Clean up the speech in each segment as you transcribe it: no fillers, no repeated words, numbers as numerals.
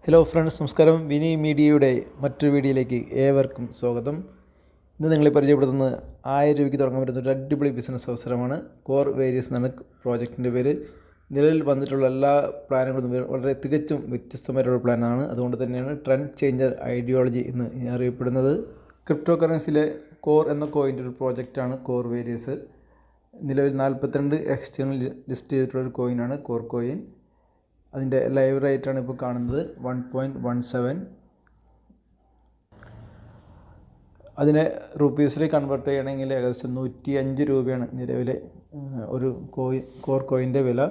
Hello friends, നമസ്കാരം. വിനി മീഡിയയുടെ മറ്റൊരു വീഡിയോയിലേക്ക് ഏവർക്കും സ്വാഗതം. ഇന്ന് നിങ്ങളെ പരിചയപ്പെടുത്തുന്നത് 1000 രൂപയ്ക്ക് തുടങ്ങാൻ പറ്റുന്ന ഒരു അടിപൊളി ബിസിനസ് അവസരമാണ്. കോർ വേരിയസ് എന്നാണ് പ്രോജക്റ്റിൻ്റെ പേര്. നിലവിൽ വന്നിട്ടുള്ള എല്ലാ പ്ലാനുകളും വളരെ തികച്ചും വ്യത്യസ്തമായിട്ടുള്ള പ്ലാനാണ്. അതുകൊണ്ട് തന്നെയാണ് ട്രെൻഡ് ചേഞ്ചർ ഐഡിയോളജി എന്ന് അറിയപ്പെടുന്നത്. ക്രിപ്റ്റോ കറൻസിയിലെ കോർ എന്ന കോയിൻ്റെ ഒരു പ്രോജക്റ്റാണ് കോർ വേരിയസ്. നിലവിൽ 42 എക്സ്ചേഞ്ചിൽ ലിസ്റ്റ് ചെയ്തിട്ടുള്ളൊരു കോയിനാണ് കോർ കോയിൻ. അതിൻ്റെ ലൈവ് റേറ്റാണ് ഇപ്പോൾ കാണുന്നത് 1.17. അതിനെ റുപ്പീസിൽ കൺവേർട്ട് ചെയ്യണമെങ്കിൽ ഏകദേശം 105 രൂപയാണ് നിലവിലെ ഒരു കോർ കോയിൻ്റെ വില.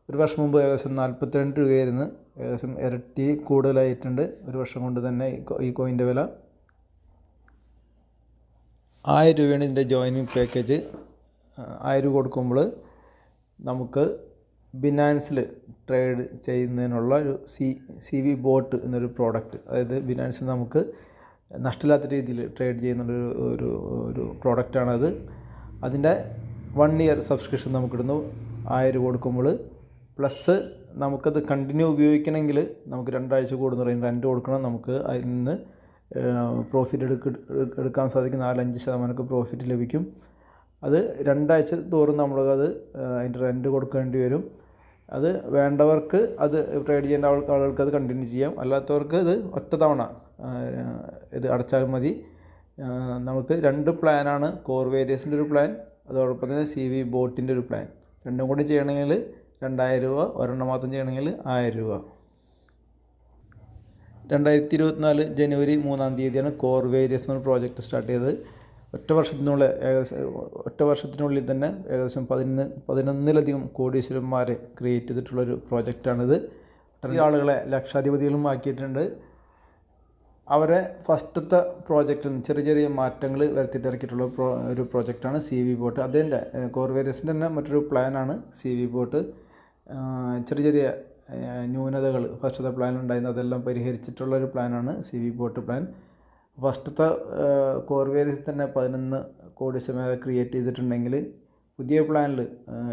ഒരു വർഷം മുമ്പ് ഏകദേശം 42 രൂപയായിരുന്നു. ഏകദേശം ഇരട്ടി കൂടുതലായിട്ടുണ്ട് ഒരു വർഷം കൊണ്ട് തന്നെ ഈ കോയിൻ്റെ വില. 1000 രൂപയാണ് ഇതിൻ്റെ ജോയിനിങ് പാക്കേജ്. 1000 രൂപ കൊടുക്കുമ്പോൾ നമുക്ക് ബിനാൻസിൽ ട്രേഡ് ചെയ്യുന്നതിനുള്ള ഒരു സി വി ബോട്ട് എന്നൊരു പ്രോഡക്റ്റ്, അതായത് ബിനാൻസിൽ നമുക്ക് നഷ്ടമില്ലാത്ത രീതിയിൽ ട്രേഡ് ചെയ്യുന്നൊരു പ്രോഡക്റ്റാണത്. അതിൻ്റെ 1 ഇയർ സബ്സ്ക്രിപ്ഷൻ നമുക്കിടുന്നു 1000 രൂപ കൊടുക്കുമ്പോൾ. പ്ലസ് നമുക്കത് കണ്ടിന്യൂ ഉപയോഗിക്കണമെങ്കിൽ നമുക്ക് 2 ആഴ്ച കൂടുന്ന റെൻറ്റ് കൊടുക്കണം. നമുക്ക് അതിൽ നിന്ന് പ്രോഫിറ്റ് എടുക്കാൻ സാധിക്കും. 4-5% പ്രോഫിറ്റ് ലഭിക്കും. അത് 2 ആഴ്ച തോറും നമ്മളത് അതിൻ്റെ റെൻറ്റ് കൊടുക്കേണ്ടി വരും. അത് വേണ്ടവർക്ക് അത് ട്രേഡ് ചെയ്യേണ്ട ആളുകൾക്ക് അത് കണ്ടിന്യൂ ചെയ്യാം. അല്ലാത്തവർക്ക് ഇത് ഒറ്റ തവണ ഇത് അടച്ചാൽ മതി. നമുക്ക് 2 പ്ലാനാണ്. കോർ വേരിയസിൻ്റെ ഒരു പ്ലാൻ, അതോടൊപ്പം തന്നെ സി വി ബോട്ടിൻ്റെ ഒരു പ്ലാൻ. രണ്ടും കൂടി ചെയ്യണമെങ്കിൽ 2000 രൂപ, ഒരെണ്ണം മാത്രം ചെയ്യണമെങ്കിൽ 1000 രൂപ. 2024 ജനുവരി 3-ാം തീയതിയാണ് കോർ വേരിയസ് എന്നൊരു പ്രോജക്റ്റ് സ്റ്റാർട്ട് ചെയ്തത്. ഒറ്റ വർഷത്തിനുള്ളിൽ തന്നെ ഏകദേശം 11-ലധികം കോടീശ്വരന്മാരെ ക്രിയേറ്റ് ചെയ്തിട്ടുള്ളൊരു പ്രോജക്റ്റാണിത്. ആളുകളെ ലക്ഷാധിപതികളും ആക്കിയിട്ടുണ്ട്. അവരെ ഫസ്റ്റത്തെ പ്രോജക്റ്റിൽ നിന്ന് ചെറിയ മാറ്റങ്ങൾ വരുത്തിയിട്ടിറക്കിയിട്ടുള്ള ഒരു പ്രോജക്റ്റാണ് സി വി ബോട്ട്. അതിൻ്റെ കോർ വേരിയസിൻ്റെ തന്നെ മറ്റൊരു പ്ലാനാണ് സി വി ബോട്ട്. ചെറിയ ന്യൂനതകൾ ഫസ്റ്റത്തെ പ്ലാനുണ്ടായിരുന്നു, അതെല്ലാം പരിഹരിച്ചിട്ടുള്ളൊരു പ്ലാനാണ് സി വി ബോട്ട് പ്ലാൻ. ഫസ്റ്റത്തെ കോർ വേരിയസിൽ തന്നെ 11 കോടീശ്വരന്മാരെ ക്രിയേറ്റ് ചെയ്തിട്ടുണ്ടെങ്കിൽ പുതിയ പ്ലാനിൽ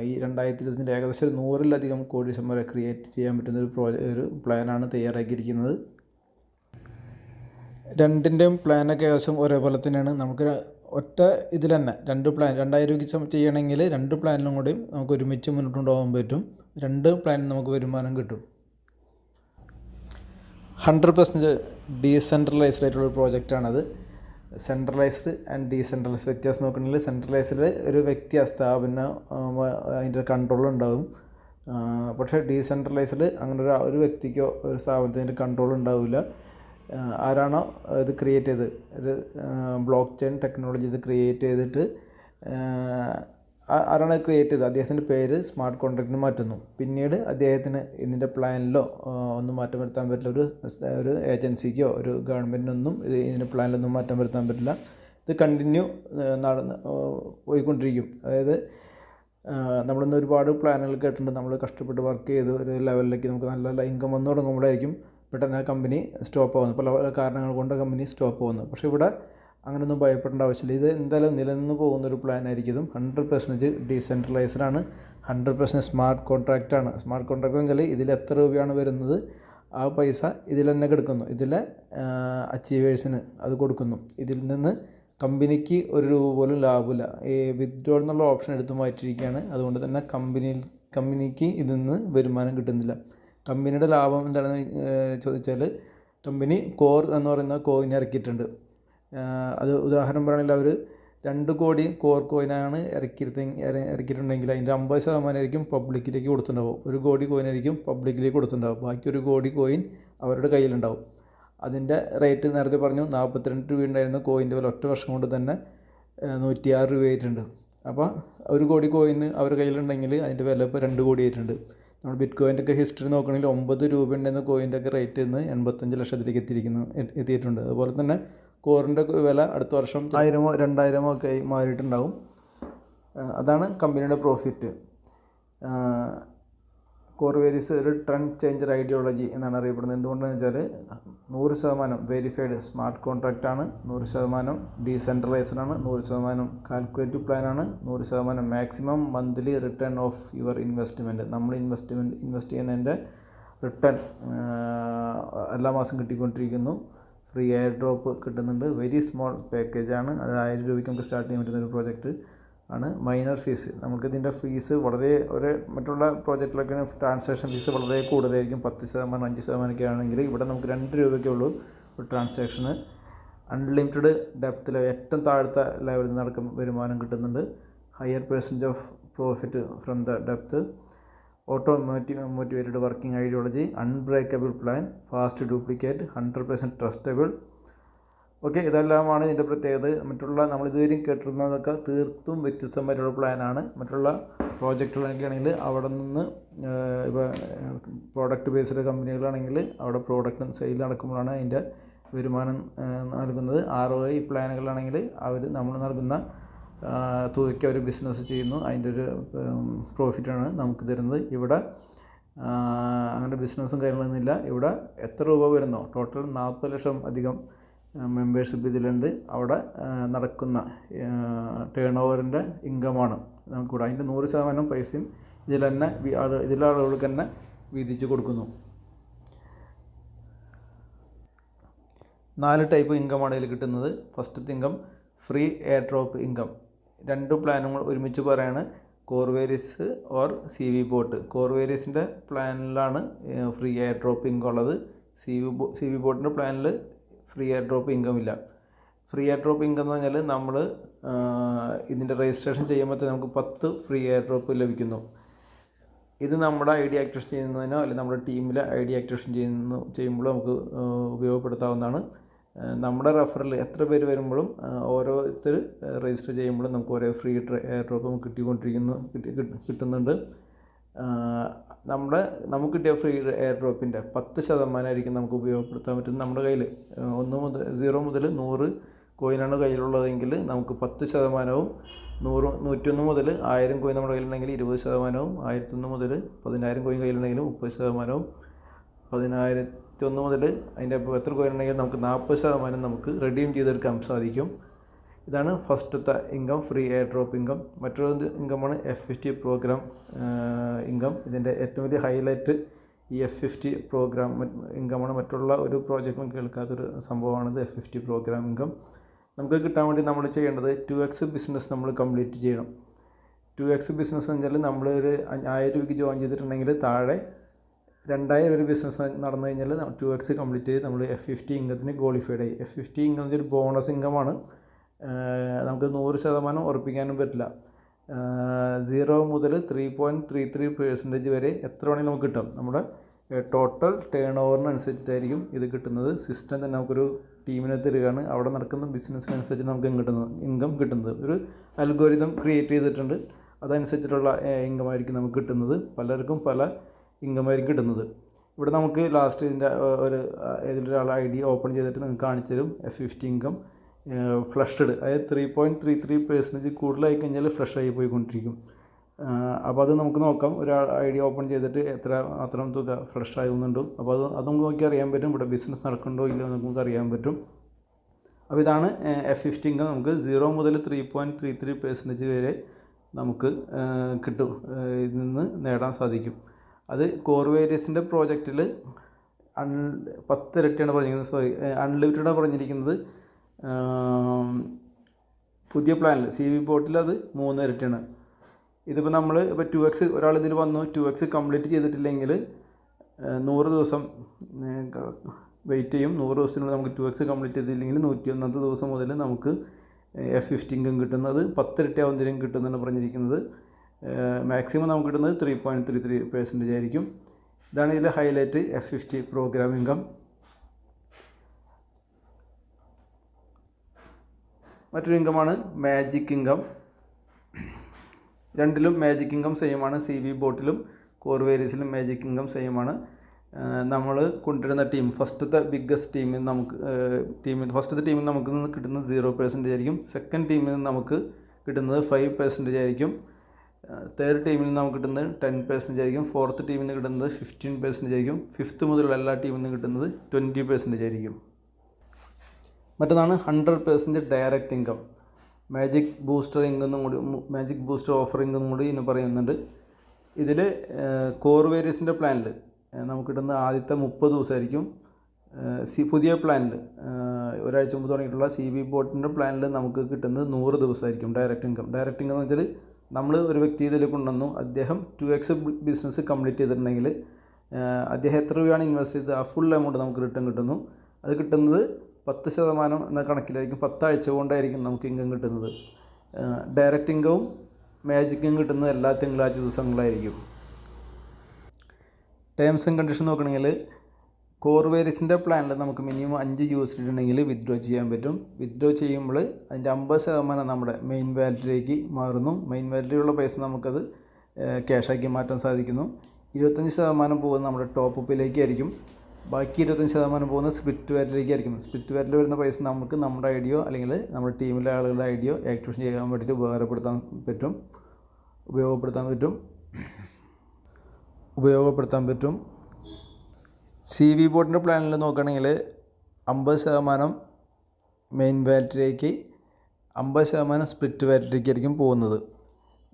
ഈ 2020 ഏകദേശം 100-ലധികം കോടീശ്വരന്മാരെ ക്രിയേറ്റ് ചെയ്യാൻ പറ്റുന്ന ഒരു പ്ലാനാണ് തയ്യാറാക്കിയിരിക്കുന്നത്. രണ്ടിൻ്റെയും പ്ലാനൊക്കെ ഏകദേശം ഒരേപോലെ തന്നെയാണ്. നമുക്ക് ഒറ്റ ഇതിൽ തന്നെ 2 പ്ലാൻ 2000 രൂപയ്ക്ക് ചെയ്യണമെങ്കിൽ 2 പ്ലാനിലും കൂടി നമുക്ക് ഒരുമിച്ച് മുന്നോട്ട് കൊണ്ടുപോകാൻ പറ്റും. 2 പ്ലാനിൽ നമുക്ക് വരുമാനം കിട്ടും. 100% ഡീസെൻട്രലൈസ്ഡ് ആയിട്ടുള്ള പ്രോജക്റ്റാണത്. സെൻട്രലൈസ്ഡ് ആൻഡ് ഡീസെൻട്രലൈസ്ഡ് വ്യത്യാസം നോക്കണമെങ്കിൽ സെൻട്രലൈസ്ഡ് ഒരു വ്യക്തി സ്ഥാപനം അതിൻ്റെ കൺട്രോൾ ഉണ്ടാകും. പക്ഷേ ഡീസെൻട്രലൈസ്ഡ് അങ്ങനെ ഒരു വ്യക്തിക്കോ ഒരു സ്ഥാപനത്തിൻ്റെ കൺട്രോൾ ഉണ്ടാവില്ല. ആരാണോ ഇത് ക്രിയേറ്റ് ചെയ്ത് ഒരു ബ്ലോക്ക് ചെയിൻ ടെക്നോളജി ഇത് ക്രിയേറ്റ് ചെയ്തിട്ട് ആരാണ് ക്രിയേറ്റ് ചെയ്തത് അദ്ദേഹത്തിൻ്റെ പേര് സ്മാർട്ട് കോൺട്രാക്റ്റിന് മാറ്റുന്നു. പിന്നീട് അദ്ദേഹത്തിന് ഇതിൻ്റെ പ്ലാനിലോ ഒന്നും മാറ്റം വരുത്താൻ പറ്റില്ല. ഒരു ഏജൻസിക്കോ ഒരു ഗവൺമെൻറ്റിനൊന്നും ഇതിൻ്റെ പ്ലാനിലൊന്നും മാറ്റം വരുത്താൻ പറ്റില്ല. ഇത് കണ്ടിന്യൂ പോയിക്കൊണ്ടിരിക്കും. അതായത് നമ്മളിന്ന് ഒരുപാട് പ്ലാനുകൾ കേട്ടിട്ടുണ്ട്. നമ്മൾ കഷ്ടപ്പെട്ട് വർക്ക് ചെയ്ത് ഒരു ലെവലിലേക്ക് നമുക്ക് നല്ല ഇൻകം വന്നു തുടങ്ങുമ്പോഴായിരിക്കും പെട്ടെന്ന് കമ്പനി സ്റ്റോപ്പ് ആവുന്നത്. പല കാരണങ്ങൾ കൊണ്ട് കമ്പനി സ്റ്റോപ്പ് ആവുന്നത്. പക്ഷേ ഇവിടെ അങ്ങനെയൊന്നും ഭയപ്പെടേണ്ട ആവശ്യമില്ല. ഇത് എന്തായാലും നിലനിന്ന് പോകുന്നൊരു പ്ലാനായിരിക്കും. ഇതും 100% ഡീസെൻട്രലൈസ്ഡ് ആണ്, 100% സ്മാർട്ട് കോൺട്രാക്റ്റാണ്. സ്മാർട്ട് കോൺട്രാക്റ്റ് എന്ന് വെച്ചാൽ ഇതിൽ എത്ര രൂപയാണ് വരുന്നത് ആ പൈസ ഇതിൽ തന്നെ കിടക്കുന്നു. ഇതിലെ അച്ചീവേഴ്സിന് അത് കൊടുക്കുന്നു. ഇതിൽ നിന്ന് കമ്പനിക്ക് 1 രൂപ പോലും ലാഭമില്ല. ഈ വിത്ഡ്രോ എന്നുള്ള ഓപ്ഷൻ എടുത്ത് മാറ്റിയിരിക്കുകയാണ്. അതുകൊണ്ട് തന്നെ കമ്പനിക്ക് ഇതിൽ നിന്ന് വരുമാനം കിട്ടുന്നില്ല. കമ്പനിയുടെ ലാഭം എന്താണെന്ന് ചോദിച്ചാൽ കമ്പനി കോർ എന്ന് പറയുന്ന കോയിൻ ഇറക്കിയിട്ടുണ്ട്. അത് ഉദാഹരണം പറയുകയാണെങ്കിൽ അവർ 2 കോടി കോർ കോയിനാണ് ഇറക്കിയിട്ടുണ്ടെങ്കിൽ അതിൻ്റെ 50% പബ്ലിക്കിലേക്ക് കൊടുത്തിട്ടുണ്ടാവും. 1 കോടി കോയിനായിരിക്കും പബ്ലിക്കിലേക്ക് കൊടുത്തിട്ടുണ്ടാവും. ബാക്കി 1 കോടി കോയിൻ അവരുടെ കയ്യിലുണ്ടാവും. അതിൻ്റെ റേറ്റ് നേരത്തെ പറഞ്ഞു 42 രൂപ ഉണ്ടായിരുന്ന കോയിൻ്റെ വില ഒറ്റ വർഷം കൊണ്ട് തന്നെ 106 രൂപയായിട്ടുണ്ട്. അപ്പോൾ 1 കോടി കോയിന് അവരുടെ കയ്യിലുണ്ടെങ്കിൽ അതിൻ്റെ വില ഇപ്പോൾ 2 കോടി ആയിട്ടുണ്ട്. നമ്മൾ ബിറ്റ് കോയിൻ്റെ ഒക്കെ ഹിസ്റ്ററി നോക്കുകയാണെങ്കിൽ 9 രൂപ ഉണ്ടായിരുന്ന കോയിൻ്റെ ഒക്കെ റേറ്റ് ഇന്ന് 85 ലക്ഷത്തിലേക്ക് എത്തിയിട്ടുണ്ട്. അതുപോലെ തന്നെ കോറിൻ്റെ വില അടുത്ത വർഷം 1000-ഓ 2000-ഓ ഒക്കെ മാറിയിട്ടുണ്ടാവും. അതാണ് കമ്പനിയുടെ പ്രോഫിറ്റ്. കോർ വേരിയസ് ഒരു ട്രെൻഡ് ചേഞ്ചർ ഐഡിയോളജി എന്നാണ് അറിയപ്പെടുന്നത്. എന്തുകൊണ്ടെന്ന് വെച്ചാൽ 100% വെരിഫൈഡ് സ്മാർട്ട് കോൺട്രാക്റ്റാണ്, 100% ഡീസെൻട്രലൈസ്ഡ് ആണ്, 100% കാൽക്കുലേറ്റീവ് പ്ലാനാണ്, 100% maximum monthly return of your investment. നമ്മൾ ഇൻവെസ്റ്റ് ചെയ്യുന്നതിൻ്റെ റിട്ടേൺ എല്ലാ മാസം കിട്ടിക്കൊണ്ടിരിക്കുന്നു. ഫ്രീ എയർ ഡ്രോപ്പ് കിട്ടുന്നുണ്ട്. വെരി സ്മോൾ പാക്കേജാണ്. അത് 1000 രൂപയ്ക്ക് നമുക്ക് സ്റ്റാർട്ട് ചെയ്യാൻ പറ്റുന്ന ഒരു പ്രോജക്റ്റ് ആണ്. മൈനർ ഫീസ്, നമുക്കിതിൻ്റെ ഫീസ് വളരെ മറ്റുള്ള പ്രോജക്റ്റിലൊക്കെ ട്രാൻസാക്ഷൻ ഫീസ് വളരെ കൂടുതലായിരിക്കും. 10%, 5% ആണെങ്കിൽ ഇവിടെ നമുക്ക് 2 രൂപയ്ക്കേ ഉള്ളൂ ഒരു ട്രാൻസാക്ഷന്. അൺലിമിറ്റഡ് ഡെപ്തിൽ ഏറ്റവും താഴത്തെ ലെവലിൽ നിന്ന് വരുമാനം കിട്ടുന്നുണ്ട്. Higher percentage of profit from the depth, motivated working ideology, unbreakable plan, fast duplicate, 100% trustable. Okay, ഇതെല്ലാമാണ് ഇതിൻ്റെ പ്രത്യേകത. മറ്റുള്ള നമ്മളിതുവരെയും കേട്ടിരുന്നതൊക്കെ തീർത്തും വ്യത്യസ്തമായിട്ടുള്ള പ്ലാനാണ്. മറ്റുള്ള പ്രോജക്റ്റുകളൊക്കെ ആണെങ്കിൽ അവിടെ നിന്ന് ഇപ്പോൾ പ്രോഡക്റ്റ് ബേസ്ഡ് കമ്പനികളാണെങ്കിൽ അവിടെ പ്രോഡക്റ്റ് സെയിൽ നടക്കുമ്പോഴാണ് അതിൻ്റെ വരുമാനം നൽകുന്നത്. ROI പ്ലാനുകളാണെങ്കിൽ നമ്മൾ നൽകുന്ന തുകയ്ക്ക് അവർ ബിസിനസ് ചെയ്യുന്നു, അതിൻ്റെ ഒരു പ്രോഫിറ്റാണ് നമുക്ക് തരുന്നത്. ഇവിടെ അങ്ങനെ ബിസിനസ്സും കാര്യങ്ങളൊന്നുമില്ല. ഇവിടെ എത്ര രൂപ വരുന്നോ, ടോട്ടൽ 40 ലക്ഷം അധികം മെമ്പേഴ്ഷിപ്പ് ഇതിലുണ്ട്. അവിടെ നടക്കുന്ന ടേൺ ഓവറിൻ്റെ ഇൻകമാണ് നമുക്കിവിടെ. അതിൻ്റെ 100% പൈസയും ഇതിലെ ആളുകൾക്ക് തന്നെ വീതിച്ച് കൊടുക്കുന്നു. 4 ടൈപ്പ് ഇൻകമാണ് ഇതിൽ കിട്ടുന്നത്. ഫസ്റ്റത്തെ income free airdrop income. 2 പ്ലാനുകൾ ഒരുമിച്ച് പറയാണ്, കോർവേരിയസ് ഓർ CV ബോട്ട്. കോർവേരിയസിൻ്റെ പ്ലാനിലാണ് ഫ്രീ എയർ ഡ്രോപ്പ് ഇൻകം ഉള്ളത്. CV ബോട്ടിൻ്റെ പ്ലാനിൽ ഫ്രീ എയർ ഡ്രോപ്പ് ഇൻകം ഇല്ല. ഫ്രീ എയർ ഡ്രോപ്പ് ഇൻകം എന്ന് പറഞ്ഞാൽ നമ്മൾ ഇതിൻ്റെ രജിസ്ട്രേഷൻ ചെയ്യുമ്പോൾ നമുക്ക് 10 ഫ്രീ എയർ ഡ്രോപ്പ് ലഭിക്കുന്നു. ഇത് നമ്മുടെ ID ആക്ടിവേഷൻ ചെയ്യുന്നതിനോ അല്ലെങ്കിൽ നമ്മുടെ ടീമിലെ ID ആക്ടിവേഷൻ ചെയ്യുമ്പോഴോ നമുക്ക് ഉപയോഗപ്പെടുത്താവുന്നതാണ്. നമ്മുടെ റെഫറിൽ എത്ര പേര് വരുമ്പോഴും ഓരോരുത്തർ രജിസ്റ്റർ ചെയ്യുമ്പോഴും നമുക്ക് ഓരോ ഫ്രീ എയർ ഡ്രോപ്പ് കിട്ടുന്നുണ്ട്. നമുക്ക് കിട്ടിയ ഫ്രീ എയർ ഡ്രോപ്പിൻ്റെ 10% നമുക്ക് ഉപയോഗപ്പെടുത്താൻ പറ്റുന്നത്. നമ്മുടെ കയ്യിൽ 0 മുതൽ 100 കോയിനാണ് കയ്യിലുള്ളതെങ്കിൽ നമുക്ക് 10%, 101 മുതൽ 1000 കോയിൻ നമ്മുടെ കയ്യിലുണ്ടെങ്കിൽ 20%, 1001 മുതൽ 10000 കോയിൻ കയ്യിലുണ്ടെങ്കിൽ 30%, 10001 മുതൽ അതിൻ്റെ എത്ര കോയിൻ ഉണ്ടെങ്കിൽ നമുക്ക് 40% നമുക്ക് റെഡീം ചെയ്തെടുക്കാൻ സാധിക്കും. ഇതാണ് ഫസ്റ്റത്തെ income, free airdrop income. മറ്റൊരു ഇൻകമാണ് F50 പ്രോഗ്രാം ഇൻകം. ഇതിൻ്റെ ഏറ്റവും വലിയ ഹൈലൈറ്റ് ഈ F50 പ്രോഗ്രാം ഇൻകമാണ്. മറ്റുള്ള ഒരു പ്രോജക്റ്റും കേൾക്കാത്തൊരു സംഭവമാണിത് F50 പ്രോഗ്രാം ഇൻകം. നമുക്ക് കിട്ടാൻ വേണ്ടി നമ്മൾ ചെയ്യേണ്ടത് 2x ബിസിനസ് നമ്മൾ കംപ്ലീറ്റ് ചെയ്യണം. 2x ബിസിനസ് എന്ന് വെച്ചാൽ നമ്മൾ ഒരു 1000 രൂപയ്ക്ക് ജോയിൻ ചെയ്തിട്ടുണ്ടെങ്കിൽ താഴെ 2000 ഒരു ബിസിനസ് നടന്നു കഴിഞ്ഞാൽ 2x കംപ്ലീറ്റ് ചെയ്ത് നമ്മൾ F50 ഇൻകത്തിന് ക്വാളിഫൈഡ് ആയി. F50 ഇൻകം എന്ന് വെച്ചാൽ ബോണസ് ഇൻകമാണ്. നമുക്ക് 100% ഉറപ്പിക്കാനും പറ്റില്ല. 0 മുതൽ 3.33% വരെ എത്ര വേണമെങ്കിലും നമുക്ക് കിട്ടും. നമ്മുടെ ടോട്ടൽ ടേൺ ഓവറിനനുസരിച്ചിട്ടായിരിക്കും ഇത് കിട്ടുന്നത്. സിസ്റ്റം തന്നെ നമുക്കൊരു ടീമിനെ തരികയാണ്. അവിടെ നടക്കുന്ന ബിസിനസ്സിനനുസരിച്ച് നമുക്ക് ഇൻകം കിട്ടുന്നത്. ഒരു അൽഗോരിതം ക്രിയേറ്റ് ചെയ്തിട്ടുണ്ട്, അതനുസരിച്ചിട്ടുള്ള ഇൻകം ആയിരിക്കും നമുക്ക് കിട്ടുന്നത്. പലർക്കും പല ഇൻകം ആയിരിക്കും കിട്ടുന്നത്. ഇവിടെ നമുക്ക് ലാസ്റ്റ് ഇതിൻ്റെ ഏതെങ്കിലും ഒരാൾ ID ഓപ്പൺ ചെയ്തിട്ട് നിങ്ങൾക്ക് കാണിച്ചു തരും. F50 ഇൻകം ഫ്ലഷ്ഡ്, അതായത് 3.33% കൂടുതലായി കഴിഞ്ഞാൽ ഫ്ലഷ് ആയി പോയിക്കൊണ്ടിരിക്കും. അപ്പോൾ അത് നമുക്ക് നോക്കാം. ഒരാൾ ID ഓപ്പൺ ചെയ്തിട്ട് അത്രയും തുക ഫ്ലഷ് ആകുന്നുണ്ടോ, അപ്പോൾ അത് നമുക്ക് നോക്കി അറിയാൻ പറ്റും. ഇവിടെ ബിസിനസ് നടക്കുന്നുണ്ടോ ഇല്ലയോ നമുക്ക് അറിയാൻ പറ്റും. അപ്പോൾ ഇതാണ് F50 ഇൻകം. നമുക്ക് 0 മുതൽ 3.33% വരെ നമുക്ക് കിട്ടും, ഇതിൽ നിന്ന് നേടാൻ സാധിക്കും. അത് കോർവേരിയസിൻ്റെ പ്രോജക്റ്റിൽ 10 ഇരട്ടിയാണ് പറഞ്ഞിരിക്കുന്നത്. അൺലിമിറ്റഡാണ് പറഞ്ഞിരിക്കുന്നത്. പുതിയ പ്ലാനിൽ CV ബോട്ടിൽ അത് 3 ഇരട്ടിയാണ്. ഇതിപ്പോൾ നമ്മൾ ഇപ്പോൾ 2x ഒരാൾ ഇതിൽ വന്നു, 2x കംപ്ലീറ്റ് ചെയ്തിട്ടില്ലെങ്കിൽ 100 ദിവസം വെയിറ്റ് ചെയ്യും. 100 ദിവസത്തിനുള്ളിൽ നമുക്ക് 2x കംപ്ലീറ്റ് ചെയ്തില്ലെങ്കിൽ 101 ദിവസം മുതൽ നമുക്ക് F50 ഇൻകം കിട്ടുന്നത് 10 ഇരട്ടി ആവുന്നതിനും കിട്ടുമെന്നാണ് പറഞ്ഞിരിക്കുന്നത്. മാക്സിമം നമുക്ക് കിട്ടുന്നത് 3.33% ആയിരിക്കും. ഇതാണ് ഇതിലെ ഹൈലൈറ്റ്, F50 പ്രോഗ്രാം ഇൻകം. മറ്റൊരു ഇൻകമാണ് മാജിക് ഇൻകം. രണ്ടിലും മാജിക് ഇൻകം സെയിമാണ്. CV ബോട്ടിലും കോർവേരിയസിലും മാജിക് ഇൻകം സെയിമാണ്. നമ്മൾ കൊണ്ടുവരുന്ന ടീം, ഫസ്റ്റത്തെ ബിഗ്ഗസ്റ്റ് ടീമിൽ ഫസ്റ്റത്തെ ടീമിൽ നമുക്ക് കിട്ടുന്നത് 0% ആയിരിക്കും. സെക്കൻഡ് ടീമിൽ നിന്ന് നമുക്ക് കിട്ടുന്നത് 5% ആയിരിക്കും. തേർഡ് ടീമിൽ നിന്ന് നമുക്ക് കിട്ടുന്നത് 10% ആയിരിക്കും. ഫോർത്ത് ടീമിൽ നിന്ന് കിട്ടുന്നത് 15% ആയിരിക്കും. ഫിഫ്ത്ത് മുതലുള്ള എല്ലാ ടീമിൽ നിന്ന് കിട്ടുന്നത് 20% ആയിരിക്കും. മറ്റൊന്നാണ് 100% direct income. Magic booster income കൂടി, മാജിക് ബൂസ്റ്റർ ഓഫർ ഇൻകം കൂടി ഇന്ന് പറയുന്നുണ്ട്. ഇതിൽ കോർവേരിയസിൻ്റെ പ്ലാനിൽ നമുക്ക് കിട്ടുന്ന ആദ്യത്തെ 30 ദിവസമായിരിക്കും. പുതിയ പ്ലാനിൽ ഒരാഴ്ച മുമ്പ് തുടങ്ങിയിട്ടുള്ള CB ബോട്ടിൻ്റെ പ്ലാനിൽ നമുക്ക് കിട്ടുന്നത് 100 ദിവസമായിരിക്കും ഡയറക്റ്റ് ഇൻകം. ഡയറക്റ്റ് ഇൻകം എന്ന് വെച്ചാൽ നമ്മൾ ഒരു വ്യക്തി ഇതിൽ കൊണ്ടുവന്നു, അദ്ദേഹം 2x ബിസിനസ് കംപ്ലീറ്റ് ചെയ്തിട്ടുണ്ടെങ്കിൽ അദ്ദേഹം എത്ര രൂപയാണ് ഇൻവെസ്റ്റ് ചെയ്തത് ആ ഫുൾ എമൗണ്ട് നമുക്ക് റിട്ടേൺ കിട്ടുന്നു. അത് കിട്ടുന്നത് 10% എന്ന കണക്കിലായിരിക്കും. 10 ആഴ്ച കൊണ്ടായിരിക്കും നമുക്ക് ഇൻകം കിട്ടുന്നത്. ഡയറക്റ്റ് ഇൻകവും മാജിക്കും കിട്ടുന്നത് എല്ലാ തിങ്കളാഴ്ച ദിവസങ്ങളിലായിരിക്കും. ടേംസ് ആൻഡ് കണ്ടീഷൻ നോക്കണമെങ്കിൽ കോർവേരിയസിൻ്റെ പ്ലാനിൽ നമുക്ക് മിനിമം 5 USD ഉണ്ടെങ്കിൽ വിത്ഡ്രോ ചെയ്യാൻ പറ്റും. വിത്ഡ്രോ ചെയ്യുമ്പോൾ അതിൻ്റെ 50% നമ്മുടെ മെയിൻ വാലറ്റിലേക്ക് മാറുന്നു. മെയിൻ വാലറ്റിലുള്ള പൈസ നമുക്കത് ക്യാഷാക്കി മാറ്റാൻ സാധിക്കുന്നു. 25% പോകുന്നത് നമ്മുടെ ടോപ്പ് അപ്പിലേക്കായിരിക്കും. ബാക്കി 25% പോകുന്നത് സ്പ്ലിറ്റ് വാലറ്റിലേക്കായിരിക്കും. സ്പ്ലിറ്റ് വാലറ്റിൽ വരുന്ന പൈസ നമുക്ക് നമ്മുടെ ഐഡിയോ അല്ലെങ്കിൽ നമ്മുടെ ടീമിലെ ആളുകളുടെ ഐഡിയോ ആക്ടിവേഷൻ ചെയ്യാൻ വേണ്ടിയിട്ട് ഉപയോഗപ്പെടുത്താൻ പറ്റും. CB ബോട്ടിൻ്റെ പ്ലാനിൽ നോക്കുകയാണെങ്കിൽ 50% മെയിൻ വാലറ്റിലേക്ക്, 50% സ്പ്ലിറ്റ് വാലറ്റിലേക്കായിരിക്കും പോകുന്നത്.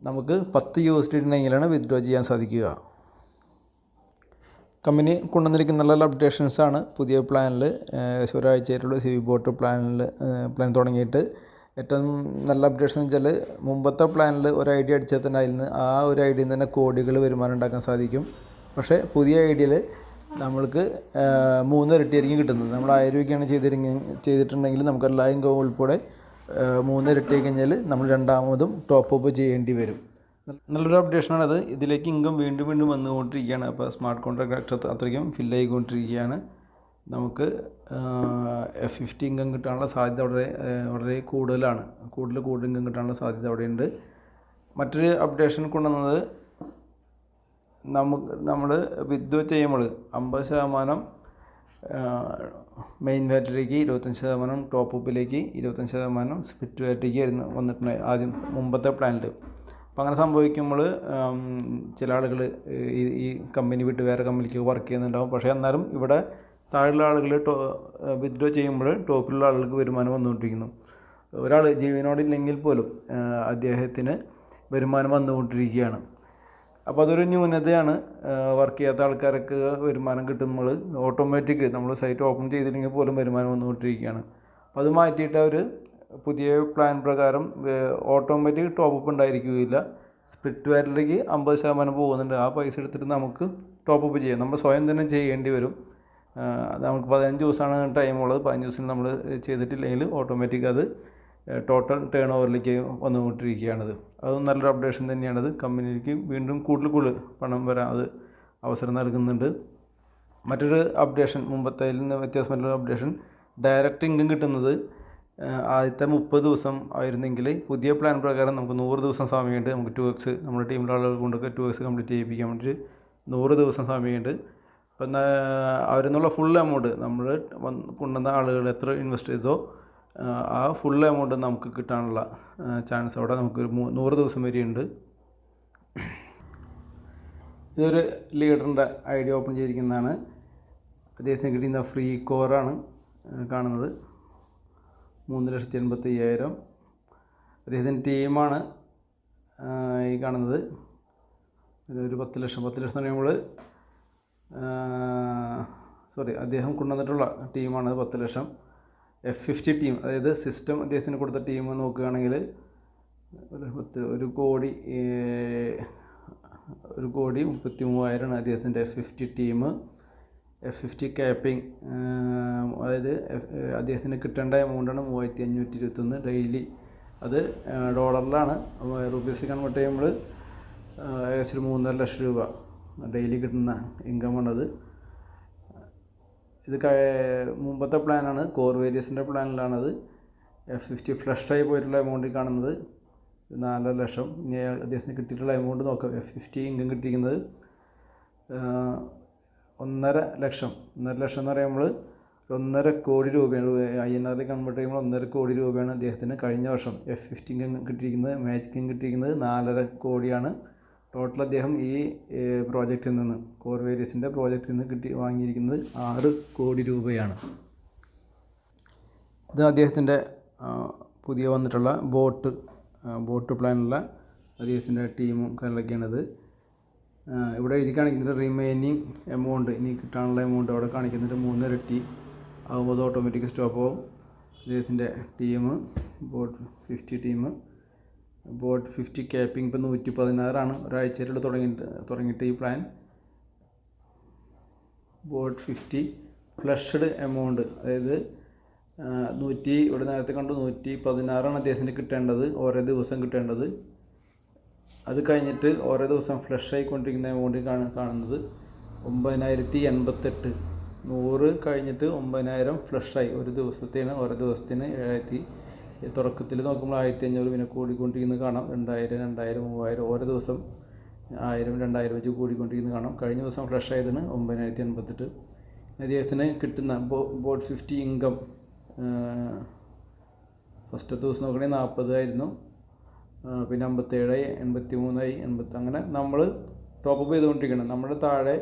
നമുക്ക് 10 USD ഉണ്ടെങ്കിലാണ് വിത്ഡ്രോ ചെയ്യാൻ സാധിക്കുക. കമ്പനി കൊണ്ടുവന്നിരിക്കുന്ന നല്ല നല്ല അപ്ഡേഷൻസാണ് പുതിയ പ്ലാനിൽ. ഒരാഴ്ചയായിട്ടുള്ള CB ബോട്ട് പ്ലാൻ തുടങ്ങിയിട്ട് ഏറ്റവും നല്ല അപ്ഡേഷൻ എന്ന് വെച്ചാൽ മുമ്പത്തെ പ്ലാനിൽ ഒരു ഐഡിയ അടിച്ചാൽ തന്നെ അതിൽ നിന്ന് ആ ഒരു ഐഡിയയിൽ നിന്ന് തന്നെ കോടികൾ വരുമാനം ഉണ്ടാക്കാൻ സാധിക്കും. പക്ഷേ പുതിയ ഐഡിയയിൽ നമ്മൾക്ക് 3 ഇരട്ടിയായിരിക്കും കിട്ടുന്നത്. നമ്മൾ 1000 രൂപയ്ക്കാണ് ചെയ്തിട്ടുണ്ടെങ്കിൽ നമുക്ക് എല്ലാ ഇൻകം ഉൾപ്പെടെ 3 ഇരട്ടിയായി കഴിഞ്ഞാൽ നമ്മൾ രണ്ടാമതും ടോപ്പ് അപ്പ് ചെയ്യേണ്ടി വരും. നല്ലൊരു അപ്ഡേഷനാണത്. ഇതിലേക്ക് ഇൻകം വീണ്ടും വന്നുകൊണ്ടിരിക്കുകയാണ്. അപ്പോൾ സ്മാർട്ട് കോൺട്രാക്ട് അത്രയ്ക്കും ഫില്ലായിക്കൊണ്ടിരിക്കുകയാണ്. നമുക്ക് F50 ഇൻകം കിട്ടാനുള്ള സാധ്യത വളരെ കൂടുതലാണ്. കൂടുതൽ ഇൻകം കിട്ടാനുള്ള സാധ്യത അവിടെയുണ്ട്. മറ്റൊരു അപ്ഡേഷൻ കൊണ്ടുവന്നത് നമ്മൾ വിത്ഡ്രോ ചെയ്യുമ്പോൾ 50% മെയിൻ വാലറ്റിലേക്ക്, 25% ടോപ്പ് അപ്പിലേക്ക്, 25% സ്പ്ലിറ്റ് വാലറ്റിലേക്ക് വന്നിട്ടുണ്ട് ആദ്യം മുമ്പത്തെ പ്ലാനിൽ. അപ്പോൾ അങ്ങനെ സംഭവിക്കുമ്പോൾ ചില ആളുകൾ ഈ കമ്പനി വിട്ട് വേറെ കമ്പനിക്ക് വർക്ക് ചെയ്യുന്നുണ്ടാവും. പക്ഷേ എന്നാലും ഇവിടെ താഴെയുള്ള ആളുകൾ വിത്ഡ്രോ ചെയ്യുമ്പോൾ ടോപ്പിലുള്ള ആളുകൾക്ക് വരുമാനം വന്നുകൊണ്ടിരിക്കുന്നു. ഒരാൾ ജീവനോടില്ലെങ്കിൽ പോലും അദ്ദേഹത്തിന് വരുമാനം വന്നുകൊണ്ടിരിക്കുകയാണ്. അപ്പോൾ അതൊരു ന്യൂനതയാണ്. വർക്ക് ചെയ്യാത്ത ആൾക്കാർക്ക് വരുമാനം കിട്ടുമ്പോൾ ഓട്ടോമാറ്റിക് നമ്മൾ സൈറ്റ് ഓപ്പൺ ചെയ്തില്ലെങ്കിൽ പോലും വരുമാനം വന്നുകൊണ്ടിരിക്കുകയാണ്. അപ്പോൾ അത് മാറ്റിയിട്ട് അവർ പുതിയ പ്ലാൻ പ്രകാരം ഓട്ടോമാറ്റിക് ടോപ്പ് അപ്പ് ഉണ്ടായിരിക്കുകയില്ല. സ്പ്ലിറ്റ് വാലറ്റിലേക്ക് 50% പോകുന്നുണ്ട്. ആ പൈസ എടുത്തിട്ട് നമുക്ക് ടോപ്പ് അപ്പ് ചെയ്യാം. നമ്മൾ സ്വയം തന്നെ ചെയ്യേണ്ടി വരും. നമുക്ക് 15 ദിവസമാണ് ടൈമുള്ളത്. 15 ദിവസം നമ്മൾ ചെയ്തിട്ടില്ലെങ്കിൽ ഓട്ടോമാറ്റിക് അത് ടോട്ടൽ ടേൺ ഓവറിലേക്ക് വന്നുകൊണ്ടിരിക്കുകയാണത്. അതും നല്ലൊരു അപ്ഡേഷൻ തന്നെയാണത്. കമ്പനിക്ക് വീണ്ടും കൂടുതൽ പണം വരാൻ അത് അവസരം നൽകുന്നുണ്ട്. മറ്റൊരു അപ്ഡേഷൻ, മുമ്പത്തേതിൽ നിന്ന് വ്യത്യാസമായിട്ടുള്ള അപ്ഡേഷൻ, ഡയറക്റ്റ് ഇൻകം കിട്ടുന്നത് ആദ്യത്തെ 30 ദിവസം ആയിരുന്നെങ്കിൽ പുതിയ പ്ലാൻ പ്രകാരം നമുക്ക് 100 ദിവസം സമയമുണ്ട്. നമുക്ക് 2x നമ്മുടെ ടീമിലെ ആളുകൾ കൊണ്ടൊക്കെ 2x കംപ്ലീറ്റ് ചെയ്യിപ്പിക്കാൻ വേണ്ടിയിട്ട് 100 ദിവസം സമയമുണ്ട്. അപ്പം അവരെന്നുള്ള ഫുൾ എമൗണ്ട് നമ്മൾ കൊണ്ടുവന്ന ആളുകൾ എത്ര ഇൻവെസ്റ്റ് ചെയ്തോ ആ ഫുൾ എമൗണ്ട് നമുക്ക് കിട്ടാനുള്ള ചാൻസ് അവിടെ നമുക്ക് 100 ദിവസം വരെയുണ്ട്. ഇതൊരു ലീഡറിൻ്റെ ഐഡിയ ഓപ്പൺ ചെയ്തിരിക്കുന്നതാണ്. അദ്ദേഹത്തിന് കിട്ടുന്ന ഫ്രീ കോറാണ് കാണുന്നത്. 3,85,000. അദ്ദേഹത്തിൻ്റെ ടീമാണ് ഈ കാണുന്നത്. ഒരു 10 ലക്ഷം എന്ന് പറയുമ്പോൾ അദ്ദേഹം കൊണ്ടുവന്നിട്ടുള്ള ടീമാണ് 10 ലക്ഷം. F50 ടീം, അതായത് സിസ്റ്റം അദ്ദേഹത്തിന് കൊടുത്ത ടീം നോക്കുകയാണെങ്കിൽ 1,33,000 അദ്ദേഹത്തിൻ്റെ F50 ടീം. F50 ക്യാപ്പിംഗ്, അതായത് അദ്ദേഹത്തിന് കിട്ടേണ്ട എമൗണ്ടാണ് 3,521 ഡെയിലി. അത് ഡോളറിലാണ്. റുപ്പീസ് കൺവേർട്ട് ചെയ്യുമ്പോൾ ഏകദേശം 3.5 ലക്ഷം രൂപ ഡെയിലി കിട്ടുന്ന ഇൻകമാണത്. ഇത് മുമ്പത്തെ പ്ലാനാണ്, കോർവേരിയസിൻ്റെ പ്ലാനിലാണത്. F50 ഫ്ലഷായി പോയിട്ടുള്ള എമൗണ്ട് കാണുന്നത് 4 ലക്ഷം. ഇനി അദ്ദേഹത്തിന് കിട്ടിയിട്ടുള്ള എമൗണ്ട് നോക്കാം. F50 ഇൻകം കിട്ടിയിരിക്കുന്നത് 1.5 ലക്ഷം. 1.5 ലക്ഷം എന്ന് പറയുമ്പോൾ 1.5 കോടി രൂപയാണ്. INR കൺവേർട്ട് ചെയ്യുമ്പോൾ 1.5 കോടി രൂപയാണ് അദ്ദേഹത്തിന് കഴിഞ്ഞ വർഷം F50 ഇൻകം കിട്ടിയിരിക്കുന്നത്. മാജിക് ഇൻകം കിട്ടിയിരിക്കുന്നത് 4.5 കോടിയാണ്. ടോട്ടൽ അദ്ദേഹം ഈ പ്രോജക്റ്റിൽ നിന്ന്, കോർവേരിയസിൻ്റെ പ്രോജക്റ്റിൽ നിന്ന് വാങ്ങിയിരിക്കുന്നത് 6 കോടി രൂപയാണ്. ഇത് അദ്ദേഹത്തിൻ്റെ പുതിയ വന്നിട്ടുള്ള ബോട്ട് പ്ലാനുള്ള അദ്ദേഹത്തിൻ്റെ ടീമും കാര്യങ്ങളൊക്കെയാണിത്. ഇവിടെ എഴുതി കാണിക്കുന്നത് റിമൈനിങ് എമൗണ്ട്, ഇനി കിട്ടാനുള്ള എമൗണ്ട് അവിടെ കാണിക്കുന്നുണ്ട് 3 ഇരട്ടി ആകുമ്പോൾ അത് ഓട്ടോമാറ്റിക് സ്റ്റോപ്പ് ആവും. ഇദ്ദേഹത്തിൻ്റെ team boat 50 team boat 50 capping ഇപ്പോൾ 116 ഒരാഴ്ചയിലുള്ള തുടങ്ങിയിട്ട് ഈ പ്ലാൻ. ബോട്ട് 50 ഫ്ലഷ്ഡ് എമൗണ്ട്, അതായത് 100 ഇവിടെ നേരത്തെ കണ്ടു 116 അദ്ദേഹത്തിന് കിട്ടേണ്ടത്, ഓരോ ദിവസം കിട്ടേണ്ടത്. അത് കഴിഞ്ഞിട്ട് ഓരോ ദിവസം ഫ്ലഷ് ആയിക്കൊണ്ടിരിക്കുന്ന എമൗണ്ട് കാണുന്നത് 9088. 100 കഴിഞ്ഞിട്ട് 9000 ഫ്ലഷായി ഓരോ ദിവസത്തിന് 7000. തുടക്കത്തിൽ നോക്കുമ്പോൾ 1500, പിന്നെ കൂടിക്കൊണ്ടിരിക്കുന്നത് കാണാം. 2000, 2000, 3000 ഓരോ ദിവസം 1000, 2000 വെച്ച് കൂടിക്കൊണ്ടിരിക്കുന്നത് കാണാം. കഴിഞ്ഞ ദിവസം ഫ്ലഷ് ആയതിന് 9088. അദ്ദേഹത്തിന് കിട്ടുന്ന ബോട്ട് 50 ഇൻകം ഫസ്റ്റ് ദിവസം നോക്കണമെങ്കിൽ 40 ആയിരുന്നു, പിന്നെ 57, 83, 80. അങ്ങനെ നമ്മൾ ടോപ്പപ്പ് ചെയ്തുകൊണ്ടിരിക്കണം. നമ്മുടെ താഴെ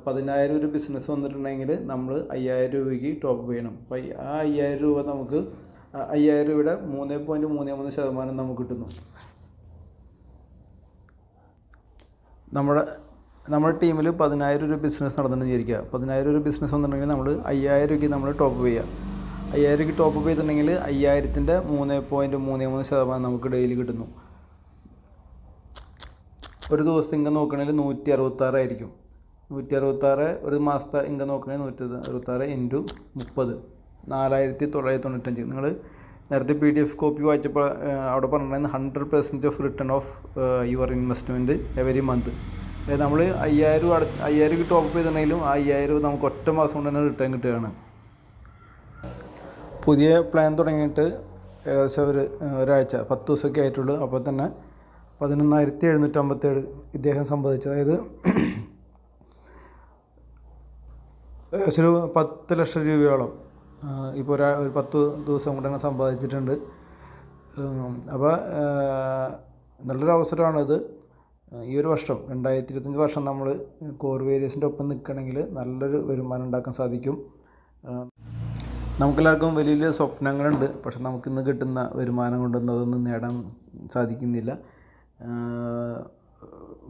10,000 ഒരു ബിസിനസ് വന്നിട്ടുണ്ടെങ്കിൽ നമ്മൾ 5000 രൂപയ്ക്ക് ടോപ്പപ്പ് ചെയ്യണം. അപ്പോൾ ആ 5000 രൂപ നമുക്ക് 5000 രൂപയുടെ 3.33% നമുക്ക് കിട്ടുന്നു. നമ്മുടെ ടീമിൽ 10,000 ഒരു ബിസിനസ് നടന്നിട്ട് വിചാരിക്കുക. 10,000 ഒരു ബിസിനസ് വന്നിട്ടുണ്ടെങ്കിൽ നമ്മൾ 5000 രൂപയ്ക്ക് നമ്മൾ ടോപ്പ് ചെയ്യുക. 5000 രൂപയ്ക്ക് ടോപ്പ് ചെയ്തിട്ടുണ്ടെങ്കിൽ 5000ൻ്റെ 3.33% നമുക്ക് ഡെയിലി കിട്ടുന്നു. ഒരു ദിവസം ഇൻകം നോക്കണമെങ്കിൽ 166 ആയിരിക്കും. 166 ഒരു മാസത്തെ ഇൻകം നോക്കണമെങ്കിൽ 166 × 30 4995. നിങ്ങൾ നേരത്തെ PDF കോപ്പി വായിച്ചപ്പോൾ അവിടെ പറഞ്ഞിട്ടുണ്ടായിരുന്നു 100% of return of your investment every month. അതായത് നമ്മൾ 5000 ടോപ്പ് ചെയ്തിട്ടുണ്ടെങ്കിലും ആ 5000 നമുക്ക് ഒറ്റ മാസം കൊണ്ട് തന്നെ റിട്ടേൺ കിട്ടുകയാണ്. പുതിയ പ്ലാൻ തുടങ്ങിയിട്ട് ഏകദേശം ഒരാഴ്ച 10 ദിവസമൊക്കെ ആയിട്ടുള്ളൂ. അപ്പോൾ തന്നെ 11,757 ഇദ്ദേഹം സമ്പാദിച്ചു. അതായത് ഏകദേശം ഒരു 10 ലക്ഷം രൂപയോളം ഇപ്പോൾ ഒരു 10 ദിവസം കൊണ്ട് തന്നെ സമ്പാദിച്ചിട്ടുണ്ട്. അപ്പോൾ നല്ലൊരു അവസരമാണിത്. ഈ ഒരു വർഷം 2025 വർഷം നമ്മൾ കോർ വേരിയസിൻ്റെ ഒപ്പം നിൽക്കണമെങ്കിൽ നല്ലൊരു വരുമാനം ഉണ്ടാക്കാൻ സാധിക്കും. നമുക്കെല്ലാവർക്കും വലിയ വലിയ സ്വപ്നങ്ങളുണ്ട്, പക്ഷെ നമുക്കിന്ന് കിട്ടുന്ന വരുമാനം കൊണ്ടൊന്നും അതൊന്നും നേടാൻ സാധിക്കുന്നില്ല.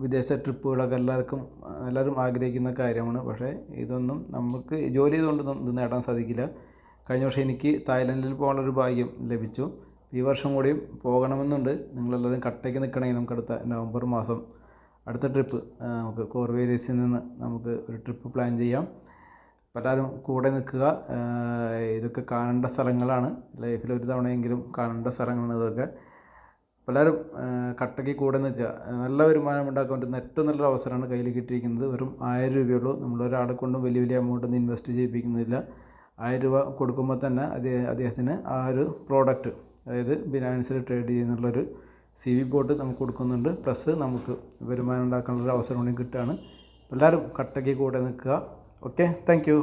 വിദേശ ട്രിപ്പുകളൊക്കെ എല്ലാവരും ആഗ്രഹിക്കുന്ന കാര്യമാണ്. പക്ഷേ ഇതൊന്നും നമുക്ക് ജോലി ചെയ്തുകൊണ്ടൊന്നും ഇത് നേടാൻ സാധിക്കില്ല. കഴിഞ്ഞ വർഷം എനിക്ക് തായ്ലൻഡിൽ പോകാനുള്ളൊരു ഭാഗ്യം ലഭിച്ചു. ഈ വർഷം കൂടിയും പോകണമെന്നുണ്ട്. നിങ്ങളെല്ലാവരും കട്ടയ്ക്ക് നിൽക്കണമെങ്കിൽ നമുക്ക് അടുത്ത നവംബർ മാസം അടുത്ത ട്രിപ്പ് നമുക്ക് കോർ വേരിയസിൽ നിന്ന് നമുക്ക് ഒരു ട്രിപ്പ് പ്ലാൻ ചെയ്യാം. എല്ലാവരും കൂടെ നിൽക്കുക. ഇതൊക്കെ കാണേണ്ട സ്ഥലങ്ങളാണ്, ലൈഫിൽ ഒരു തവണയെങ്കിലും കാണേണ്ട സ്ഥലങ്ങളാണ് ഇതൊക്കെ. എല്ലാവരും കട്ടയ്ക്ക് കൂടെ നിൽക്കുക. നല്ല വരുമാനം ഉണ്ടാക്കാൻ പറ്റുന്ന ഏറ്റവും നല്ലൊരു അവസരമാണ് കയ്യിൽ കിട്ടിയിരിക്കുന്നത്. വെറും 1000 രൂപയുള്ളൂ. നമ്മളൊരാളെ കൊണ്ടും വലിയ വലിയ എമൗണ്ടൊന്നും ഇൻവെസ്റ്റ് ചെയ്യിപ്പിക്കുന്നില്ല. 1000 രൂപ കൊടുക്കുമ്പോൾ തന്നെ അദ്ദേഹത്തിന് ആ ഒരു പ്രോഡക്റ്റ്, അതായത് ബിനാൻസിൽ ട്രേഡ് ചെയ്യുന്നുള്ളൊരു CV ബോട്ട് നമുക്ക് കൊടുക്കുന്നുണ്ട്. പ്ലസ് നമുക്ക് വരുമാനം ഉണ്ടാക്കാനുള്ളൊരു അവസരം കൂടി കിട്ടുകയാണ്. എല്ലാവരും കട്ടയ്ക്ക് കൂടെ നിൽക്കുക. Okay, thank you.